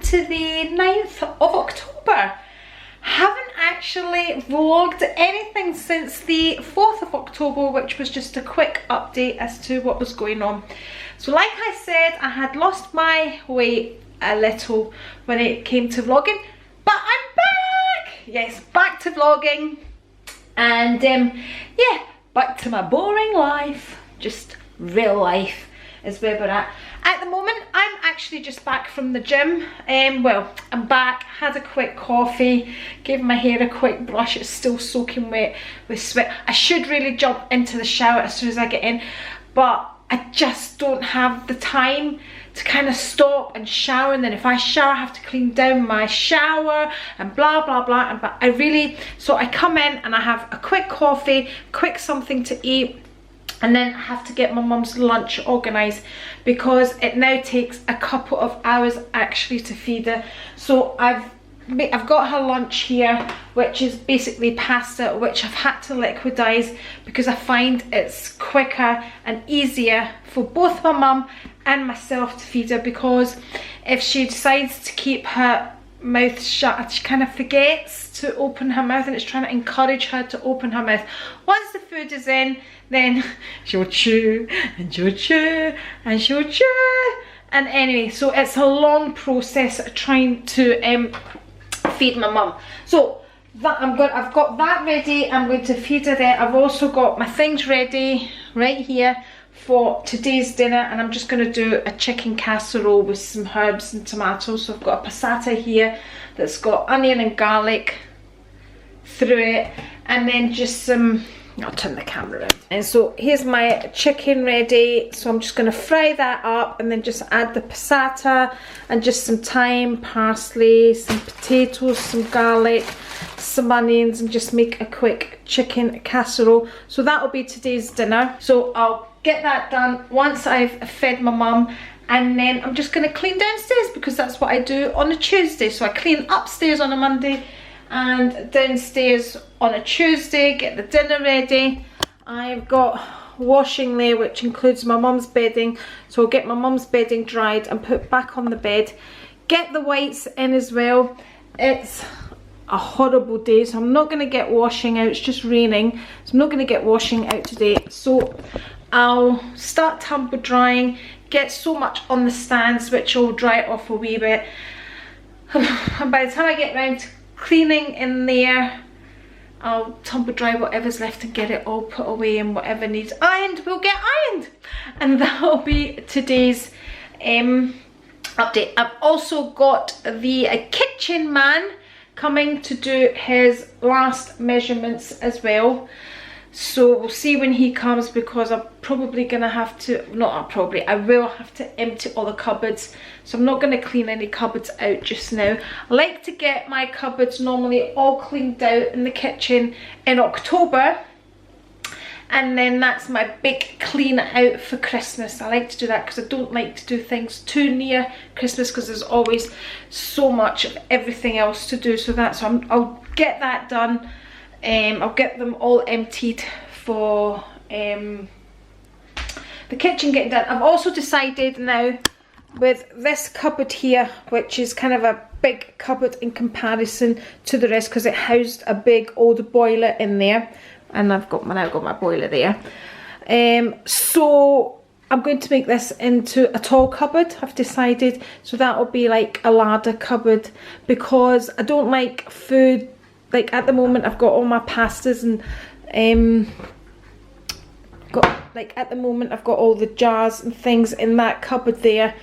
to the 9th of October. Haven't actually vlogged anything since the 4th of October, which was just a quick update as to what was going on. So like I said, I had lost my weight a little when it came to vlogging, but I'm back! Yes, back to vlogging. And yeah, back to my boring life. Just real life is where we're at. At the moment, I'm actually just back from the gym. Well, I'm back, had a quick coffee, gave my hair a quick brush. It's still soaking wet with sweat. I should really jump into the shower as soon as I get in, but I just don't have the time to kind of stop and shower, and then if I shower I have to clean down my shower and blah blah blah. And but I really, so I come in and I have a quick coffee, quick something to eat, and then I have to get my mum's lunch organised because it now takes a couple of hours actually to feed her. So I've got her lunch here, which is basically pasta, which I've had to liquidise because I find it's quicker and easier for both my mum and myself to feed her, because if she decides to keep her mouth shut, she kind of forgets to open her mouth, and it's trying to encourage her to open her mouth. Once the food is in, then she'll chew and she'll chew and she'll chew. And anyway, so it's a long process trying to feed my mum. So that I've got that ready. I'm going to feed her there. I've also got my things ready right here for today's dinner, and I'm just going to do a chicken casserole with some herbs and tomatoes. So I've got a passata here that's got onion and garlic through it, and then just some, I'll turn the camera around. And so here's my chicken ready, so I'm just going to fry that up and then just add the passata and just some thyme, parsley, some potatoes, some garlic, some onions, and just make a quick chicken casserole. So that will be today's dinner. So I'll get that done once I've fed my mum, and then I'm just going to clean downstairs because that's what I do on a Tuesday. So I clean upstairs on a Monday and downstairs on a Tuesday, get the dinner ready. I've got washing there, which includes my mum's bedding, so I'll get my mum's bedding dried and put back on the bed, get the whites in as well. It's a horrible day, so I'm not going to get washing out. It's just raining, so I'm not going to get washing out today. So I'll start tumble drying, get so much on the stands which will dry it off a wee bit, and by the time I get round to cleaning in there, I'll tumble dry whatever's left and get it all put away, and whatever needs ironed will get ironed. And that'll be today's update. I've also got the kitchen man coming to do his last measurements as well. So we'll see when he comes, because I'm probably gonna have to, I will have to empty all the cupboards. So I'm not gonna clean any cupboards out just now. I like to get my cupboards normally all cleaned out in the kitchen in October, and then that's my big clean out for Christmas. I like to do that because I don't like to do things too near Christmas, because there's always so much of everything else to do. So that's, so I'll get that done. I'll get them all emptied for the kitchen getting done. I've also decided now with this cupboard here, which is kind of a big cupboard in comparison to the rest because it housed a big old boiler in there, and I've got now got my boiler there. So I'm going to make this into a tall cupboard, I've decided. So that will be like a ladder cupboard, because I don't like food. Like at the moment I've got all my pastas and at the moment I've got all the jars and things in that cupboard there.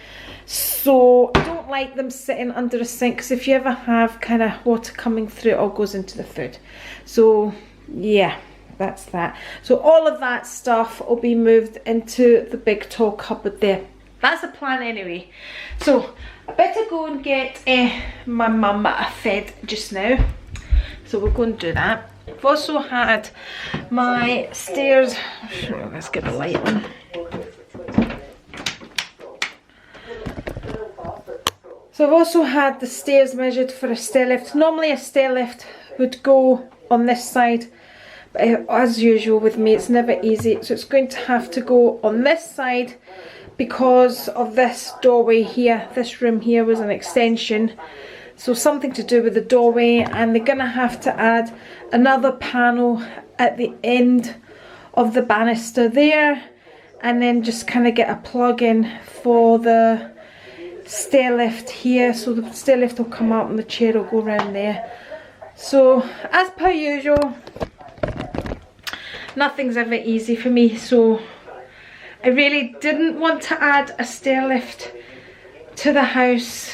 So I don't like them sitting under a sink, because if you ever have kind of water coming through, it all goes into the food. So yeah, that's that. So all of that stuff will be moved into the big tall cupboard there. That's the plan anyway. So I better go and get my mum fed just now. So we're going to do that. I've also had my stairs, let's get the light on. So I've also had the stairs measured for a stair lift. Normally a stair lift would go on this side, but as usual with me it's never easy, so it's going to have to go on this side because of this doorway here. This room here was an extension, so something to do with the doorway, and they're gonna have to add another panel at the end of the banister there, and then just kind of get a plug in for the stair lift here. So the stair lift will come up and the chair will go around there. So as per usual, nothing's ever easy for me, so I really didn't want to add a stair lift to the house,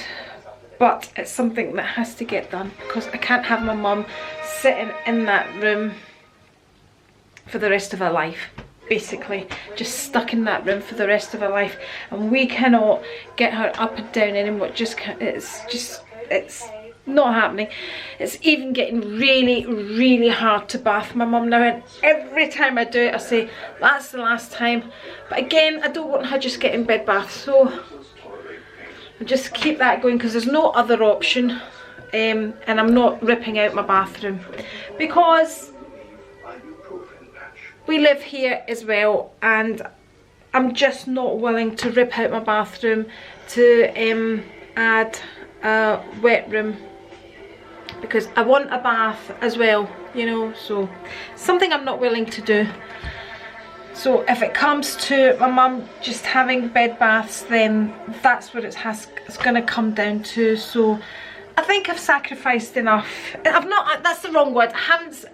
but it's something that has to get done because I can't have my mum sitting in that room for the rest of her life. Basically just stuck in that room for the rest of her life, and we cannot get her up and down anymore. It's not happening. It's even getting really hard to bath my mum now, and every time I do it I say that's the last time, but again I don't want her just getting bed bath, so I'll just keep that going because there's no other option. And I'm not ripping out my bathroom because we live here as well, and I'm just not willing to rip out my bathroom to add a wet room, because I want a bath as well, you know, so something I'm not willing to do. So if it comes to my mum just having bed baths, then that's what it's going to come down to. So I think I've sacrificed enough. I've not, that's the wrong word. I haven't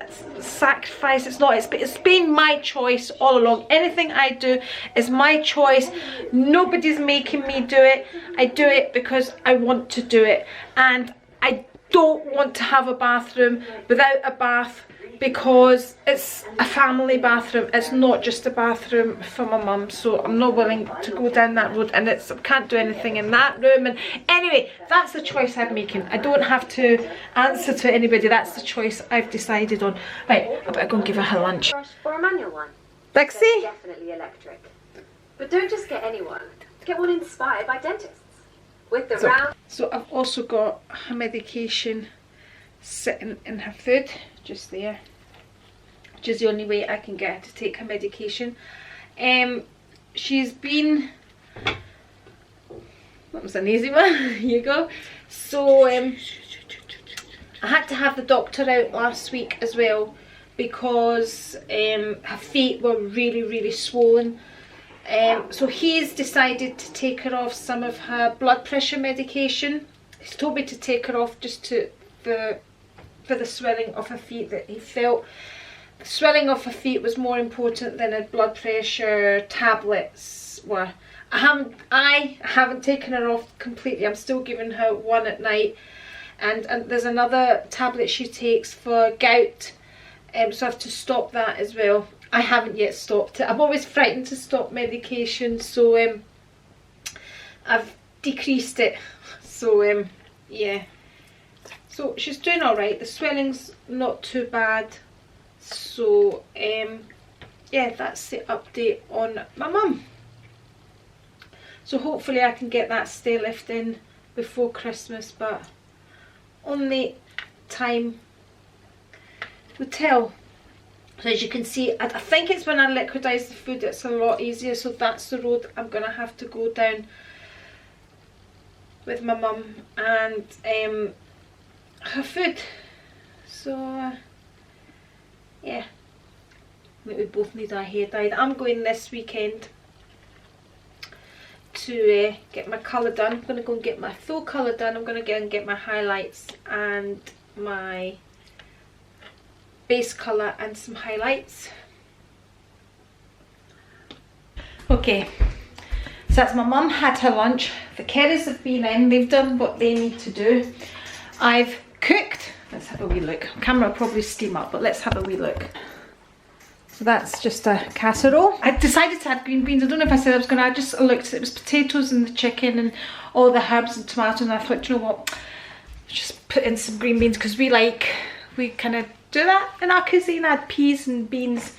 sacrificed, it's been my choice all along. Anything I do is my choice. Nobody's making me do it. I do it because I want to do it. And I don't want to have a bathroom without a bath because it's a family bathroom. It's not just a bathroom for my mum, so I'm not willing to go down that road, and I can't do anything in that room. And anyway, that's the choice I'm making. I don't have to answer to anybody. That's the choice I've decided on. Right, I better go and give her lunch. Or a manual one. Lexi? They're definitely electric. But don't just get anyone. Get one inspired by dentists. With the round... So I've also got her medication sitting in her food, just there, which is the only way I can get her to take her medication. She's been... That was an easy one. Here you go. So I had to have the doctor out last week as well because her feet were really swollen. So he's decided to take her off some of her blood pressure medication. He's told me to take her off just for the swelling of her feet that he felt. The swelling of her feet was more important than her blood pressure tablets were. I haven't taken her off completely. I'm still giving her one at night, and there's another tablet she takes for gout, so I have to stop that as well. I haven't yet stopped it. I'm always frightened to stop medication, so I've decreased it. So yeah, so she's doing all right. The swelling's not too bad. So yeah, that's the update on my mum. So hopefully I can get that stair lift in before Christmas, but only time will tell. So as you can see, I think it's when I liquidise the food it's a lot easier, so that's the road I'm going to have to go down with my mum and her food. So yeah, I think we both need our hair dyed. I'm going this weekend to get my colour done. I'm going to go and get my full colour done. I'm going to go and get my highlights and my base colour and some highlights. Okay, so that's my mum had her lunch. The Kerrys have been in, they've done what they need to do. I've cooked. Let's have a wee look. Camera will probably steam up, but let's have a wee look. So that's just a casserole. I decided to add green beans. I don't know if I said I was going to. I just looked, it was potatoes and the chicken and all the herbs and tomatoes, and I thought, you know what, just put in some green beans because we kind of do that in our cuisine. Add peas and beans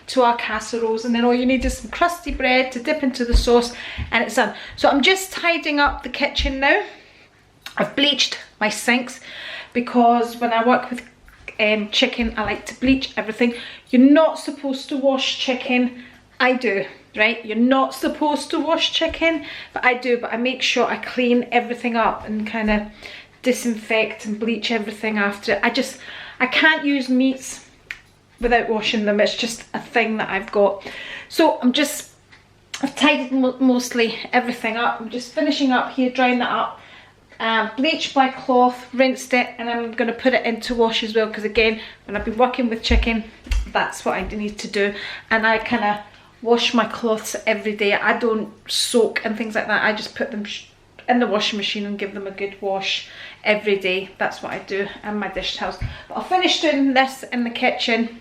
to our casseroles, and then all you need is some crusty bread to dip into the sauce and it's done. So I'm just tidying up the kitchen now. I've bleached my sinks because when I work with chicken I like to bleach everything. You're not supposed to wash chicken. I do. right? You're not supposed to wash chicken, but I do. But I make sure I clean everything up and kind of disinfect and bleach everything after. I can't use meats without washing them. It's just a thing that I've got. So I've tidied mostly everything up. I'm just finishing up here, drying that up. Bleached my cloth, rinsed it, and I'm going to put it into wash as well, because again, when I've been working with chicken, that's what I need to do. And I kind of wash my cloths every day. I don't soak and things like that. I just put them in the washing machine and give them a good wash every day. That's what I do, and my dish towels. But I'll finish doing this in the kitchen,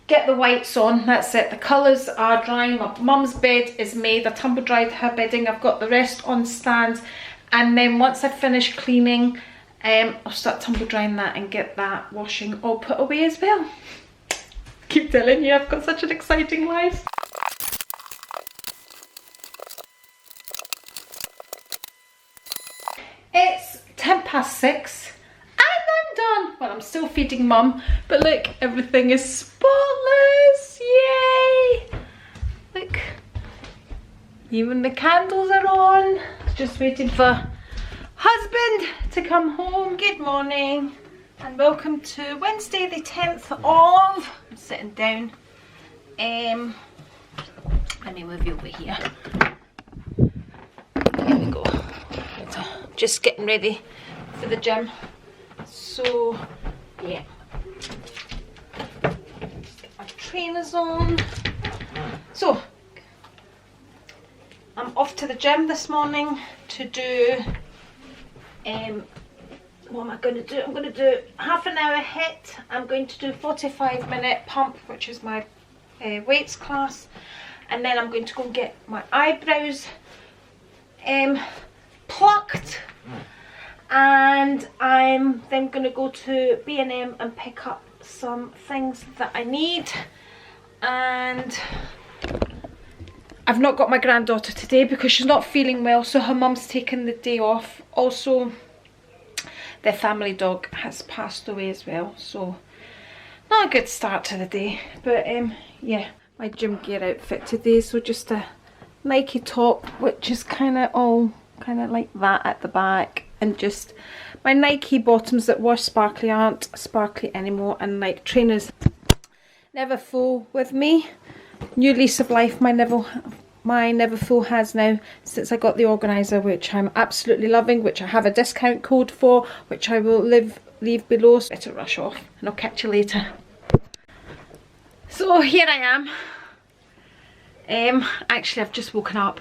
get the whites on. That's it. The colours are drying. My mum's bed is made. I tumble dried her bedding. I've got the rest on stands. And then once I've finished cleaning, I'll start tumble drying that and get that washing all put away as well. Keep telling you, I've got such an exciting life. It's 6:10 and I'm done. Well, I'm still feeding mum, but look, everything is spotless. Yay! Look, even the candles are on. Just waiting for husband to come home. Good morning and welcome to Wednesday the 10th of, I'm sitting down, let me move you over here. Here we go. Just getting ready for the gym. So yeah, get my trainers on. So I'm off to the gym this morning to do, what am I going to do? I'm going to do half an hour HIIT. I'm going to do 45-minute pump, which is my weights class. And then I'm going to go and get my eyebrows plucked. And I'm then going to go to B&M and pick up some things that I need. And I've not got my granddaughter today because she's not feeling well, so her mum's taken the day off. Also, their family dog has passed away as well, so not a good start to the day. But yeah, my gym gear outfit today, so just a Nike top, which is kind of all kind of like that at the back, and just my Nike bottoms that were sparkly aren't sparkly anymore, and like trainers. Never full with me. New lease of life. My never full has now, since I got the organizer, which I'm absolutely loving, which I have a discount code for, which I will leave below. So better rush off and I'll catch you later. So here I am. Actually, I've just woken up.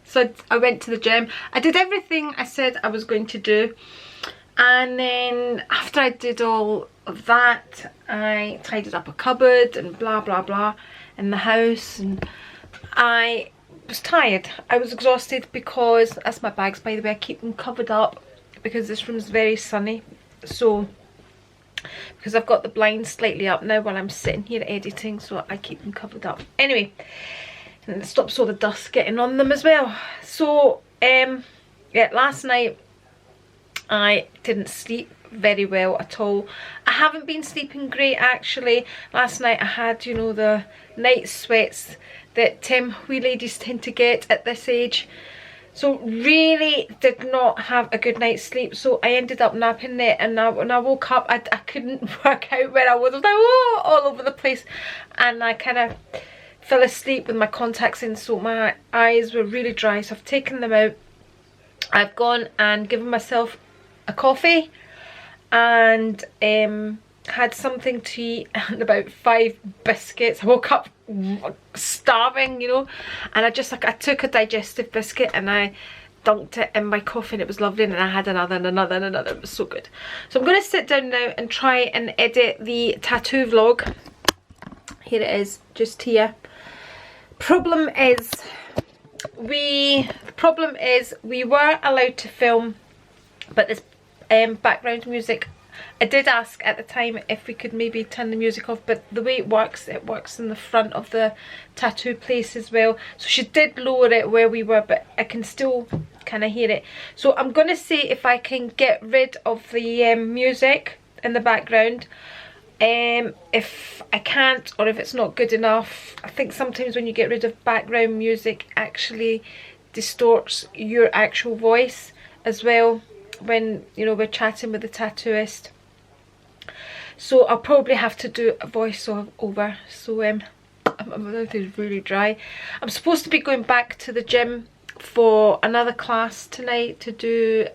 So I went to the gym. I did everything I said I was going to do, and then after I did all of that, I tidied up a cupboard and blah blah blah in the house, and I was tired. I was exhausted because that's my bags, by the way. I keep them covered up because this room's very sunny. So because I've got the blinds slightly up now while I'm sitting here editing, so I keep them covered up anyway, and it stops all the dust getting on them as well. So yeah, last night I didn't sleep very well at all. I haven't been sleeping great actually. Last night I had, you know, the night sweats that we ladies tend to get at this age. So really did not have a good night's sleep. So I ended up napping there, and when I woke up I couldn't work out where I was. I was like, oh, all over the place, and I kind of fell asleep with my contacts in, so my eyes were really dry. So I've taken them out. I've gone and given myself a coffee and had something to eat and about 5 biscuits. I woke up starving, you know, and I took a digestive biscuit and I dunked it in my coffee, and it was lovely, and then I had another and another and another. It was so good. So I'm going to sit down now and try and edit the tattoo vlog. Here it is, just here. Problem is we were allowed to film, but this background music, I did ask at the time if we could maybe turn the music off, but the way it works in the front of the tattoo place as well. So she did lower it where we were, but I can still kind of hear it. So I'm going to see if I can get rid of the music in the background. If I can't, or if it's not good enough. I think sometimes when you get rid of background music, actually distorts your actual voice as well when, you know, we're chatting with the tattooist. So I'll probably have to do a voice over. So my mouth is really dry. I'm supposed to be going back to the gym for another class tonight to do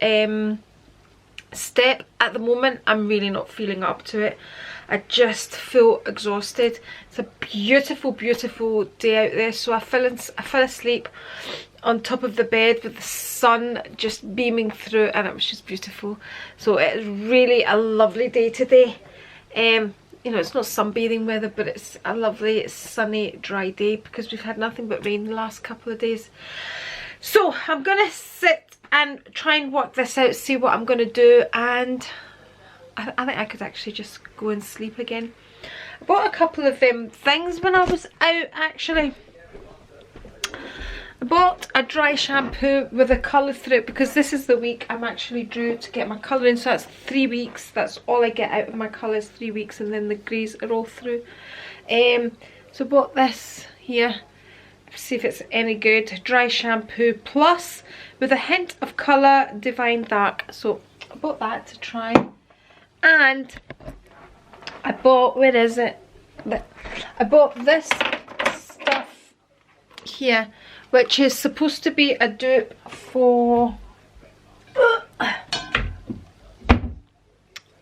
step. At the moment I'm really not feeling up to it. I just feel exhausted. It's a beautiful, beautiful day out there. So I fell asleep on top of the bed with the sun just beaming through, and it was just beautiful. So it's really a lovely day today. You know, it's not sunbathing weather, but it's a lovely sunny dry day because we've had nothing but rain the last couple of days. So I'm gonna sit and try and work this out, see what I'm gonna do, and I think I could actually just go and sleep again. I bought a couple of things when I was out actually. I bought a dry shampoo with a colour through it because this is the week I'm actually due to get my colour in. So that's 3 weeks. That's all I get out of my colours, 3 weeks, and then the greys are all through. So I bought this here. See if it's any good. Dry shampoo plus with a hint of colour, Divine Dark. So I bought that to try. And I bought, where is it? I bought this stuff here, which is supposed to be a dupe for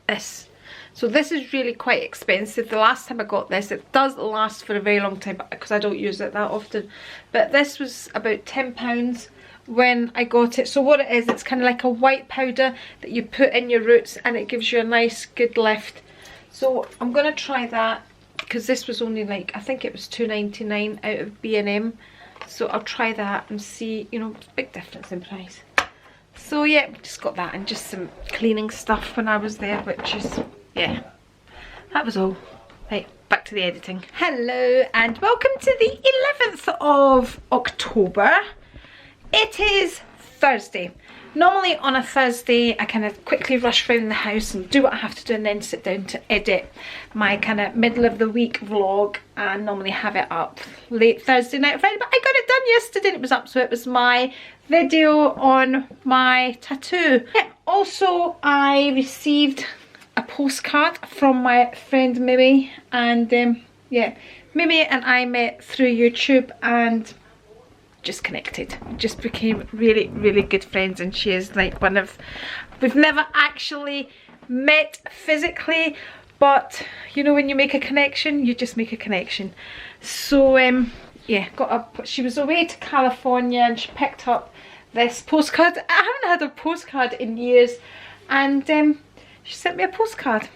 this. So this is really quite expensive. The last time I got this, it does last for a very long time because I don't use it that often. But this was about £10 when I got it. So what it is, it's kind of like a white powder that you put in your roots and it gives you a nice good lift. So I'm going to try that because this was only like, I think it was £2.99 out of B&M. So I'll try that and see, you know, big difference in price. So yeah, just got that and just some cleaning stuff when I was there, which is, yeah, that was all. Right, back to the editing. Hello and welcome to the 11th of October. It is Thursday. Normally on a Thursday I kind of quickly rush around the house and do what I have to do and then sit down to edit my kind of middle of the week vlog and normally have it up late Thursday night or Friday, but I got it done yesterday and it was up. So it was my video on my tattoo. Yeah, also I received a postcard from my friend Mimi, and yeah, Mimi and I met through YouTube and just connected, just became really, really good friends, and she is like one of, we've never actually met physically, but you know when you make a connection, you just make a connection. So yeah, she was away to California and she picked up this postcard. I haven't had a postcard in years, and she sent me a postcard.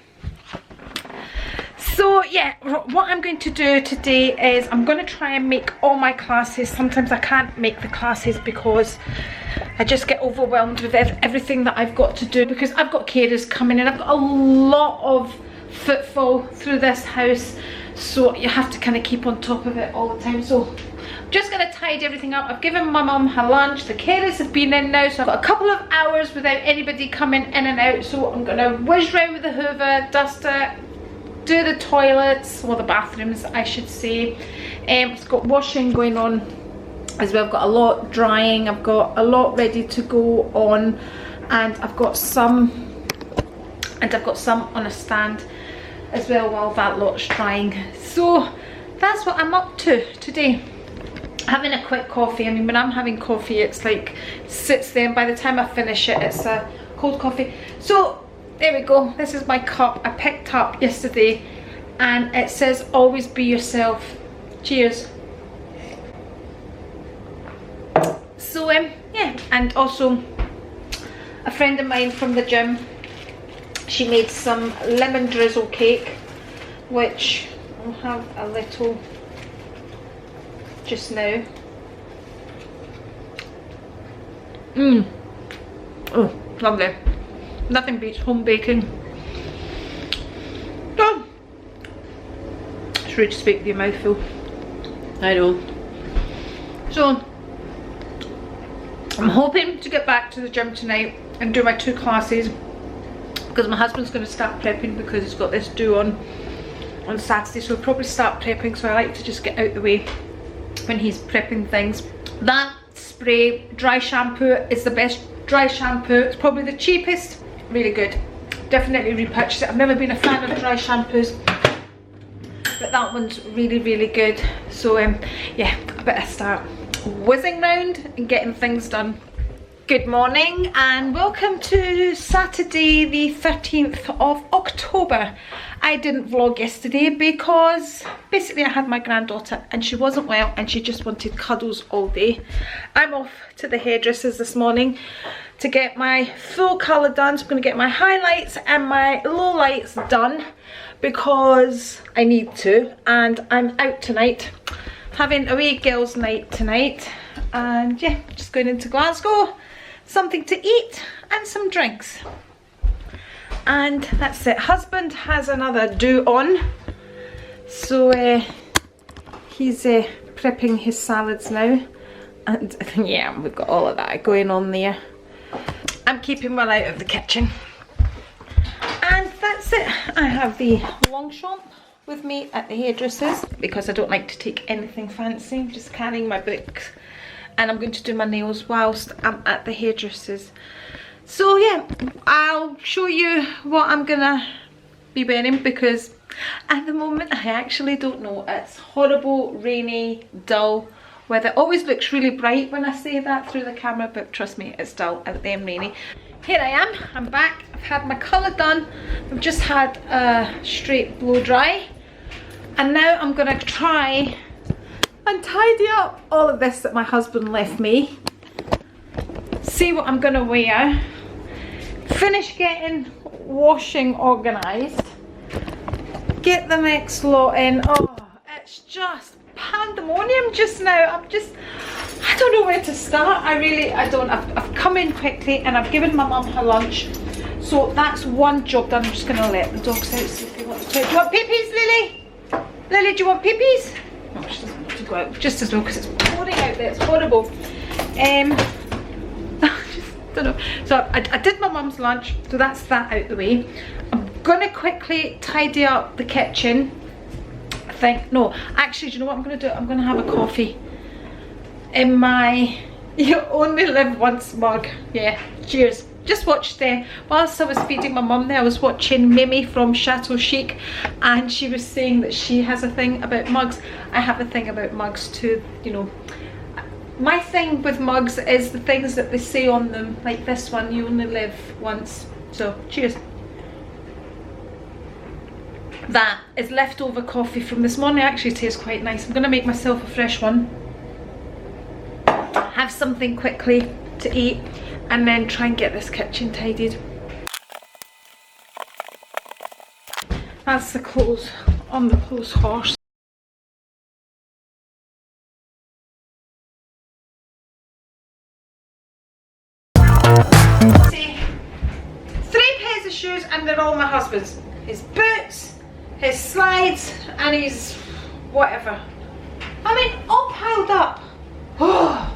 So yeah, what I'm going to do today is I'm going to try and make all my classes. Sometimes I can't make the classes because I just get overwhelmed with everything that I've got to do, because I've got carers coming in. I've got a lot of footfall through this house, so you have to kind of keep on top of it all the time. So I'm just going to tidy everything up. I've given my mum her lunch. The carers have been in now, so I've got a couple of hours without anybody coming in and out. So I'm going to whiz round with the hoover, duster, do the toilets, or the bathrooms I should say. It's got washing going on as well. I've got a lot drying, I've got a lot ready to go on, and I've got some on a stand as well while that lot's drying. So that's what I'm up to today. Having a quick coffee. I mean, when I'm having coffee it's like sits there, and by the time I finish it it's a cold coffee. So there we go, this is my cup I picked up yesterday and it says always be yourself. Cheers. So yeah, and also a friend of mine from the gym, she made some lemon drizzle cake, which I'll have a little just now. Oh, lovely. Nothing beats home baking. Oh, it's rude to speak with your mouth full. I know. So I'm hoping to get back to the gym tonight and do my 2 classes, because my husband's going to start prepping because he's got this do on on Saturday, so we'll probably start prepping, so I like to just get out the way when he's prepping things. That spray dry shampoo is the best dry shampoo. It's probably the cheapest, really good. Definitely repurchase it. I've never been a fan of dry shampoos, but that one's really, really good. So yeah, I better start whizzing round and getting things done. Good morning and welcome to Saturday the 13th of October. I didn't vlog yesterday because basically I had my granddaughter and she wasn't well and she just wanted cuddles all day. I'm off to the hairdressers this morning to get my full colour done. So I'm going to get my highlights and my lowlights done because I need to, and I'm out tonight having a wee girls' night tonight, and yeah, just going into Glasgow, something to eat and some drinks, and that's it. Husband has another do on, so he's prepping his salads now, and yeah, we've got all of that going on there. I'm keeping well out of the kitchen, and that's it. I have the Longchamp with me at the hairdressers because I don't like to take anything fancy. I'm just carrying my books, and I'm going to do my nails whilst I'm at the hairdressers. So yeah, I'll show you what I'm gonna be wearing because at the moment I actually don't know. It's horrible, rainy, dull weather. It always looks really bright when I say that through the camera, but trust me, it's dull out there and rainy. Here I am, I'm back. I've had my colour done. I've just had a straight blow dry, and now I'm gonna try and tidy up all of this that my husband left me. See what I'm gonna wear. Finish getting washing organised. Get the next lot in. Oh, it's just pandemonium just now. I don't know where to start. I don't. I've come in quickly and I've given my mum her lunch. So that's one job done. I'm just gonna let the dogs out see if they want to play. Do you want pippies, Lily? Lily, do you want pippies? Oh, she doesn't want to go out just as well because it's pouring out there. It's horrible. Don't know. So I did my mum's lunch, so that's that out the way. I'm gonna quickly tidy up the kitchen. I think, no, actually, do you know what I'm gonna do? I'm gonna have a coffee in my "You Only Live Once" mug. Yeah, cheers. Just watched whilst I was feeding my mum there, I was watching Mimi from Chateau Chic, and she was saying that she has a thing about mugs. I have a thing about mugs too, you know. My thing with mugs is the things that they say on them, like this one, "You only live once." So, cheers. That is leftover coffee from this morning. It actually tastes quite nice. I'm going to make myself a fresh one. Have something quickly to eat, and then try and get this kitchen tidied. That's the clothes on the clothes horse. See, 3 pairs of shoes, and they're all my husband's. His boots, his slides, and his whatever. I mean, all piled up. Oh.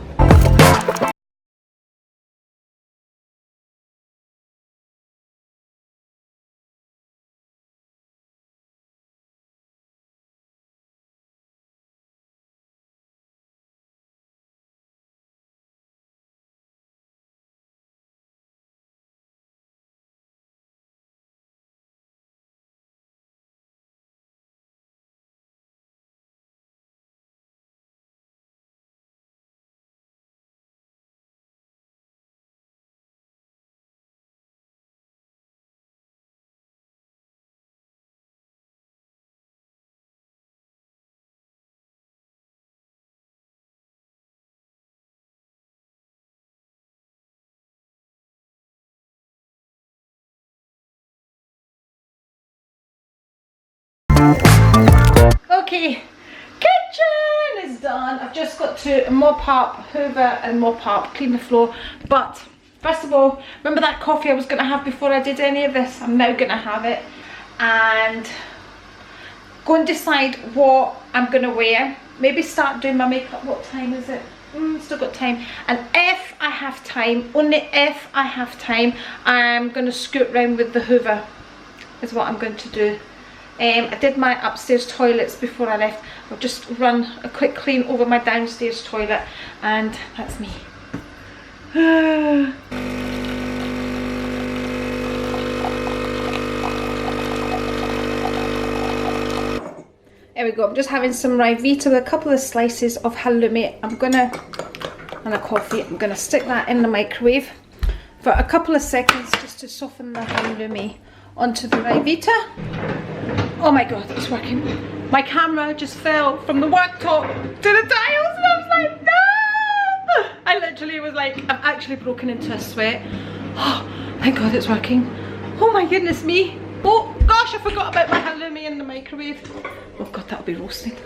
Okay, kitchen is done. I've just got to mop up, hoover and mop up, clean the floor. But first of all, remember that coffee I was going to have before I did any of this? I'm now going to have it and go and decide what I'm going to wear. Maybe start doing my makeup. What time is it? Still got time. And if I have time, only if I have time, I'm going to scoot round with the hoover is what I'm going to do. I did my upstairs toilets before I left. I'll just run a quick clean over my downstairs toilet, and that's me. There we go. I'm just having some Ryvita with a couple of slices of halloumi. And a coffee. I'm gonna stick that in the microwave for a couple of seconds just to soften the halloumi onto the Ryvita. Oh my god, it's working. My camera just fell from the worktop to the tiles, and I was like, no! I literally was like, I've actually broken into a sweat. Oh, thank god it's working. Oh my goodness me. Oh gosh, I forgot about my halloumi in the microwave. Oh god, that'll be roasting.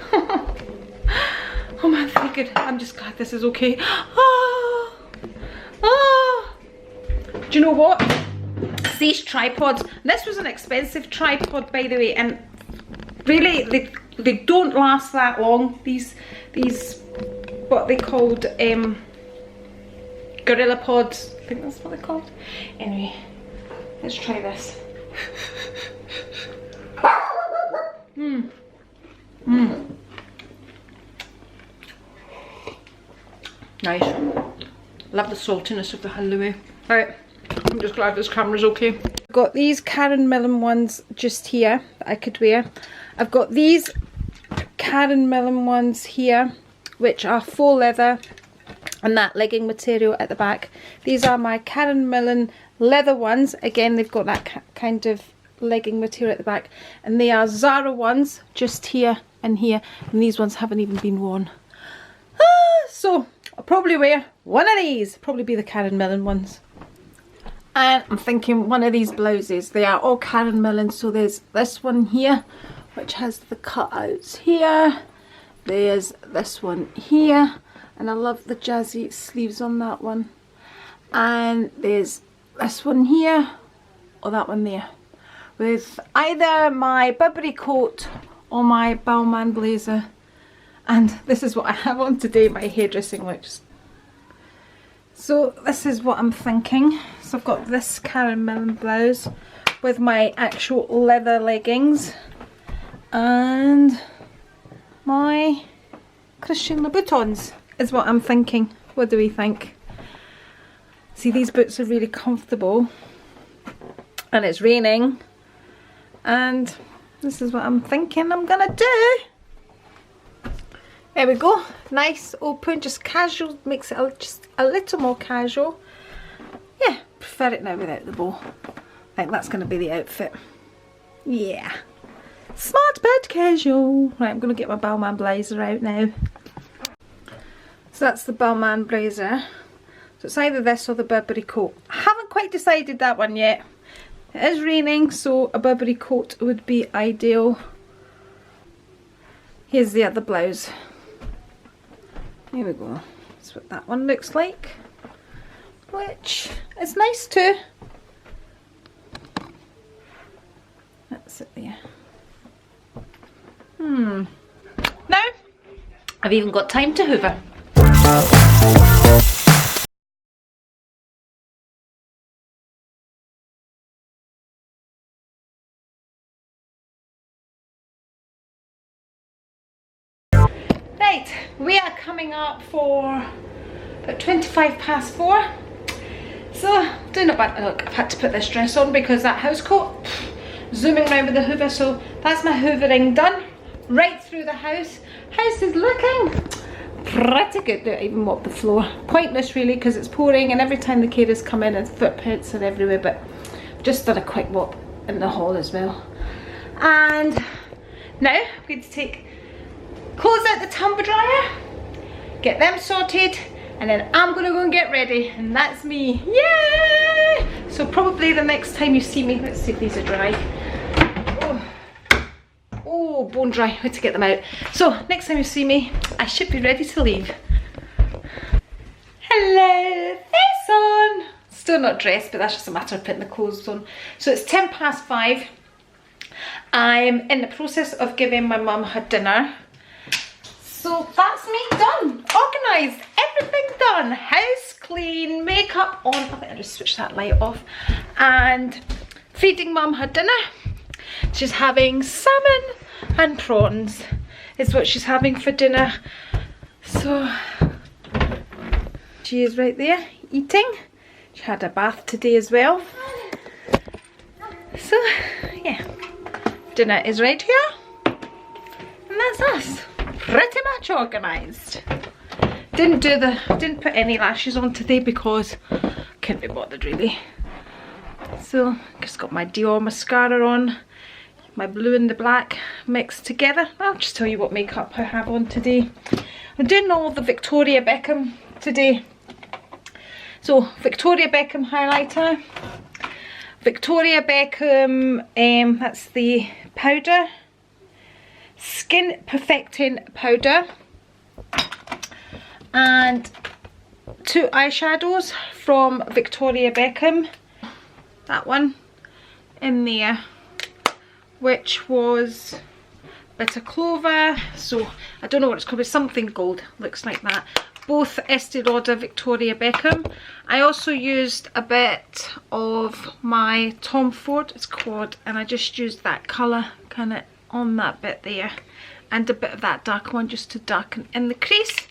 Oh man, thank god. I'm just glad this is okay. Oh. Oh. Do you know what? These tripods, this was an expensive tripod by the way, and really they don't last that long. These what they called gorilla pods, I think that's what they're called. Anyway, let's try this. Nice. Love the saltiness of the halloumi. Right, I'm just glad this camera's okay. I've got these Karen Millen ones just here that I could wear. I've got these Karen Millen ones here, which are faux leather and that legging material at the back. These are my Karen Millen leather ones. Again, they've got that kind of legging material at the back. And they are Zara ones, just here and here. And these ones haven't even been worn. So I'll probably wear one of these. Probably be the Karen Millen ones. And I'm thinking one of these blouses. They are all Karen Millen. So there's this one here, which has the cutouts here. There's this one here. And I love the jazzy sleeves on that one. And there's this one here, or that one there, with either my Burberry coat or my Balmain blazer. And this is what I have on today, my hairdressing looks. So this is what I'm thinking. So I've got this Karen Millen blouse with my actual leather leggings and my Christian Louboutins is what I'm thinking. What do we think? See, these boots are really comfortable and it's raining, and this is what I'm thinking I'm gonna do. There we go, nice open, just casual, makes it just a little more casual. Yeah, prefer it now without the bow. I think that's gonna be the outfit. Yeah, smart but casual. Right, I'm gonna get my Balmain blazer out now. So that's the Balmain blazer. So it's either this or the Burberry coat. I haven't quite decided that one yet. It is raining, so a Burberry coat would be ideal. Here's the other blouse. Here we go. That's what that one looks like. Which is nice too. That's it there. Now, I've even got time to hoover. Right, we are coming up for about 4:25. So, doing a bad look. I've had to put this dress on because that house coat, zooming around with the hoover. So that's my hoovering done. Right through the house. House is looking pretty good. Don't even mop the floor. Pointless really because it's pouring, and every time the carers come in and footprints are everywhere. But I've just done a quick mop in the hall as well. And now I'm going to take clothes out the tumble dryer, get them sorted, and then I'm gonna go and get ready, and that's me. Yay! So probably the next time you see me, let's see if these are dry. Oh, bone dry. How to get them out. So next time you see me, I should be ready to leave. Hello, face on. Still not dressed, but that's just a matter of putting the clothes on. So it's 5:10. I'm in the process of giving my mum her dinner. So that's me done, organised, everything done, house clean, makeup on. I think I just switched that light off, and feeding mum her dinner. She's having salmon and prawns is what she's having for dinner. So she is right there eating. She had a bath today as well. So yeah, dinner is right here, and that's us, pretty much organised. Didn't put any lashes on today because couldn't be bothered really. So just got my Dior mascara on, my blue and the black mixed together. I'll just tell you what makeup I have on today. I'm doing all the Victoria Beckham today. So Victoria Beckham highlighter, Victoria Beckham, that's the powder, Skin Perfecting powder, and 2 eyeshadows from Victoria Beckham. That one in there, which was a bit of clover, so I don't know what it's called, but something gold, looks like that. Both Estee Lauder Victoria Beckham. I also used a bit of my Tom Ford, it's called, and I just used that colour kind of on that bit there, and a bit of that dark one just to darken in the crease.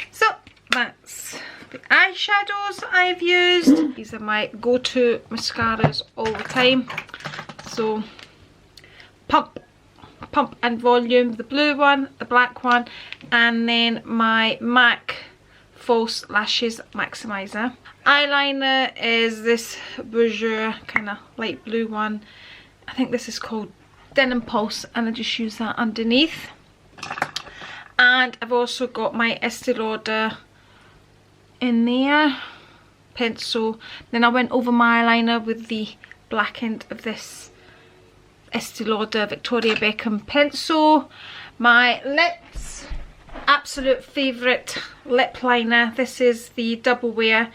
So that's the eyeshadows I've used. These are my go-to mascaras all the time. So Pump and Volume, the blue one, the black one, and then my MAC False Lashes Maximizer. Eyeliner is this Bourjois kind of light blue one. I think this is called Denim Pulse, and I just use that underneath. And I've also got my Estee Lauder in there, pencil. Then I went over my eyeliner with the black end of this Estee Lauder Victoria Beckham pencil. My lips, absolute favourite lip liner. This is the Double Wear,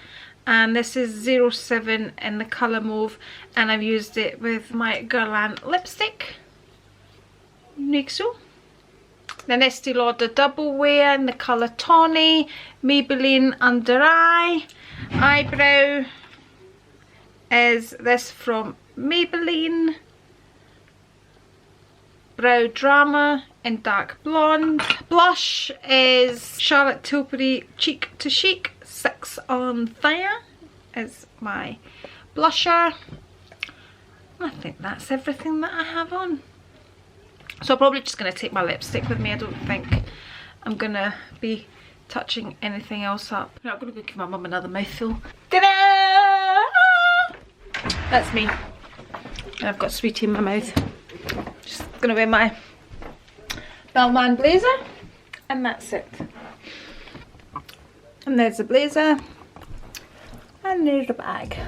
and this is 07 in the colour mauve, and I've used it with my Guerlain lipstick, like so. Then Estee Lauder Double Wear in the colour Tawny, Maybelline Under Eye. Eyebrow is this from Maybelline, Brow Drama in dark blonde. Blush is Charlotte Tilbury Cheek to Chic 6 on Fire is my blusher. I think that's everything that I have on. So I'm probably just going to take my lipstick with me. I don't think I'm going to be touching anything else up. I'm going to go give my mum another mouthful. Ta-da! That's me. And I've got sweetie in my mouth. Just going to wear my Balmain blazer, and that's it. And there's the blazer, and there's the bag.